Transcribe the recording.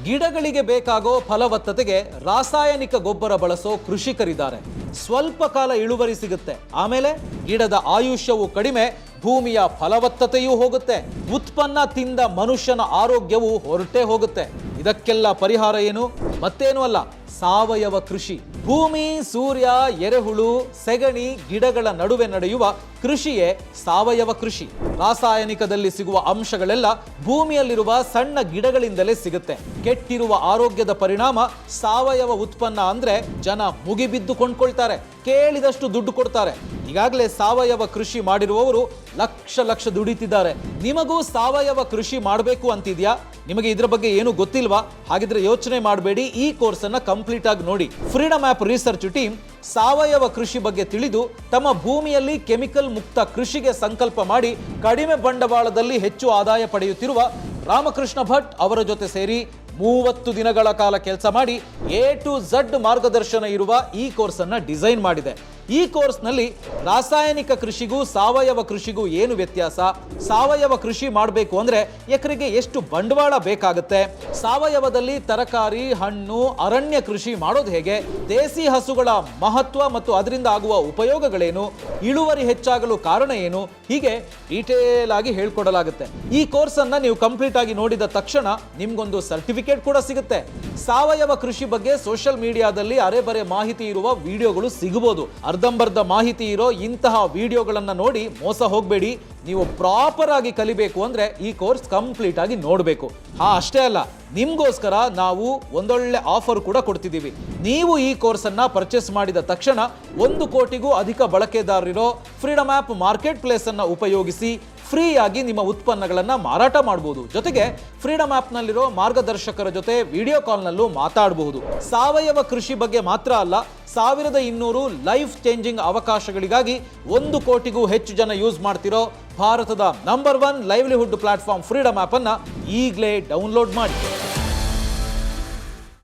ಗಿಡಗಳಿಗೆ ಬೇಕಾಗೋ ಫಲವತ್ತತೆಗೆ ರಾಸಾಯನಿಕ ಗೊಬ್ಬರ ಬಳಸೋ ಕೃಷಿಕರಿದ್ದಾರೆ. ಸ್ವಲ್ಪ ಕಾಲ ಇಳುವರಿ ಸಿಗುತ್ತೆ, ಆಮೇಲೆ ಗಿಡದ ಆಯುಷ್ಯವು ಕಡಿಮೆ, ಭೂಮಿಯ ಫಲವತ್ತತೆಯೂ ಹೋಗುತ್ತೆ, ಉತ್ಪನ್ನ ತಿಂದ ಮನುಷ್ಯನ ಆರೋಗ್ಯವು ಹೊರಟೇ ಹೋಗುತ್ತೆ. ಇದಕ್ಕೆಲ್ಲ ಪರಿಹಾರ ಏನು? ಮತ್ತೇನು ಅಲ್ಲ, ಸಾವಯವ ಕೃಷಿ. ಭೂಮಿ, ಸೂರ್ಯ, ಎರೆಹುಳು, ಸೆಗಣಿ, ಗಿಡಗಳ ನಡುವೆ ನಡೆಯುವ ಕೃಷಿಯೇ ಸಾವಯವ ಕೃಷಿ. ರಾಸಾಯನಿಕದಲ್ಲಿ ಸಿಗುವ ಅಂಶಗಳೆಲ್ಲ ಭೂಮಿಯಲ್ಲಿರುವ ಸಣ್ಣ ಗಿಡಗಳಿಂದಲೇ ಸಿಗುತ್ತೆ. ಕೆಟ್ಟಿರುವ ಆರೋಗ್ಯದ ಪರಿಣಾಮ ಸಾವಯವ ಉತ್ಪನ್ನ ಅಂದ್ರೆ ಜನ ಮುಗಿಬಿದ್ದು ಕೊಂಡ್ಕೊಳ್ತಾರೆ, ಕೇಳಿದಷ್ಟು ದುಡ್ಡು ಕೊಡ್ತಾರೆ. ಈಗಾಗಲೇ ಸಾವಯವ ಕೃಷಿ ಮಾಡಿರುವವರು ಲಕ್ಷ ದುಡಿತಿದ್ದಾರೆ. ನಿಮಗೂ ಸಾವಯವ ಕೃಷಿ ಮಾಡಬೇಕು ಅಂತಿದ್ಯಾ? ನಿಮಗೆ ಇದರ ಬಗ್ಗೆ ಏನು ಗೊತ್ತಿಲ್ವಾ? ಹಾಗಿದ್ರೆ ಯೋಚನೆ ಮಾಡಬೇಡಿ, ಈ ಕೋರ್ಸ್ ಅನ್ನ ಕಂಪ್ಲೀಟ್ ಆಗಿ ನೋಡಿ. ಫ್ರೀಡಮ್ ಆಪ್ ರಿಸರ್ಚ್ ಟೀಮ್ ಸಾವಯವ ಕೃಷಿ ಬಗ್ಗೆ ತಿಳಿದು ತಮ್ಮ ಭೂಮಿಯಲ್ಲಿ ಕೆಮಿಕಲ್ ಮುಕ್ತ ಕೃಷಿಗೆ ಸಂಕಲ್ಪ ಮಾಡಿ ಕಡಿಮೆ ಬಂಡವಾಳದಲ್ಲಿ ಹೆಚ್ಚು ಆದಾಯ ಪಡೆಯುತ್ತಿರುವ ರಾಮಕೃಷ್ಣ ಭಟ್ ಅವರ ಜೊತೆ ಸೇರಿ 30 ದಿನಗಳ ಕಾಲ ಕೆಲಸ ಮಾಡಿ A to Z ಮಾರ್ಗದರ್ಶನ ಇರುವ ಈ ಕೋರ್ಸ್ ಅನ್ನ ಡಿಸೈನ್ ಮಾಡಿದೆ. ಈ ಕೋರ್ಸ್ನಲ್ಲಿ ರಾಸಾಯನಿಕ ಕೃಷಿಗೂ ಸಾವಯವ ಕೃಷಿಗೂ ಏನು ವ್ಯತ್ಯಾಸ, ಸಾವಯವ ಕೃಷಿ ಮಾಡಬೇಕು ಅಂದ್ರೆ ಎಕರೆಗೆ ಎಷ್ಟು ಬಂಡವಾಳ ಬೇಕಾಗುತ್ತೆ, ಸಾವಯವದಲ್ಲಿ ತರಕಾರಿ, ಹಣ್ಣು, ಅರಣ್ಯ ಕೃಷಿ ಮಾಡೋದು ಹೇಗೆ, ದೇಸಿ ಹಸುಗಳ ಮಹತ್ವ ಮತ್ತು ಅದರಿಂದ ಆಗುವ ಉಪಯೋಗಗಳೇನು, ಇಳುವರಿ ಹೆಚ್ಚಾಗಲು ಕಾರಣ ಏನು, ಹೀಗೆ ಡೀಟೇಲ್ ಆಗಿ ಹೇಳ್ಕೊಡಲಾಗುತ್ತೆ. ಈ ಕೋರ್ಸ್ ಅನ್ನ ನೀವು ಕಂಪ್ಲೀಟ್ ಆಗಿ ನೋಡಿದ ತಕ್ಷಣ ನಿಮ್ಗೊಂದು ಸರ್ಟಿಫಿಕೇಟ್ ಕೂಡ ಸಿಗುತ್ತೆ. ಸಾವಯವ ಕೃಷಿ ಬಗ್ಗೆ ಸೋಷಿಯಲ್ ಮೀಡಿಯಾದಲ್ಲಿ ಅರೆಬರೆ ಮಾಹಿತಿ ಇರುವ ವಿಡಿಯೋಗಳು ಸಿಗಬಹುದು. ಅರ್ಧಂಬರ್ಧ ಮಾಹಿತಿ ಇರೋ ಇಂತಹ ವಿಡಿಯೋಗಳನ್ನ ನೋಡಿ ಮೋಸ ಹೋಗಬೇಡಿ. ನೀವು ಪ್ರಾಪರ್ ಆಗಿ ಕಲಿಬೇಕು ಅಂದ್ರೆ ಈ ಕೋರ್ಸ್ ಕಂಪ್ಲೀಟ್ ಆಗಿ ನೋಡಬೇಕು. ಅಷ್ಟೇ ಅಲ್ಲ, ನಿಮ್ಗೋಸ್ಕರ ನಾವು ಒಂದೊಳ್ಳೆ ಆಫರ್ ಕೂಡ ಕೊಡ್ತಿದ್ದೀವಿ. ನೀವು ಈ ಕೋರ್ಸ್ ಅನ್ನ ಪರ್ಚೇಸ್ ಮಾಡಿದ ತಕ್ಷಣ 1 ಕೋಟಿಗೂ ಅಧಿಕ ಬಳಕೆದಾರರಿರೋ ಫ್ರೀಡಮ್ ಆಪ್ ಮಾರ್ಕೆಟ್ ಪ್ಲೇಸ್ ಅನ್ನ ಉಪಯೋಗಿಸಿ ಫ್ರೀ ಆಗಿ ನಿಮ್ಮ ಉತ್ಪನ್ನಗಳನ್ನ ಮಾರಾಟ ಮಾಡಬಹುದು. ಜೊತೆಗೆ ಫ್ರೀಡಮ್ ಆಪ್ ನಲ್ಲಿರೋ ಮಾರ್ಗದರ್ಶಕರ ಜೊತೆ ವಿಡಿಯೋ ಕಾಲ್ ನಲ್ಲೂ ಮಾತಾಡಬಹುದು. ಸಾವಯವ ಕೃಷಿ ಬಗ್ಗೆ ಮಾತ್ರ ಅಲ್ಲ, 1200 ಲೈಫ್ ಚೇಂಜಿಂಗ್ ಅವಕಾಶಗಳಿಗಾಗಿ 1 ಕೋಟಿಗೂ ಹೆಚ್ಚು ಜನ ಯೂಸ್ ಮಾಡ್ತಿರೋ ಭಾರತದ number 1 livelihood platform Freedom app ಅನ್ನ ಈಗಲೇ ಡೌನ್ಲೋಡ್ ಮಾಡಿ.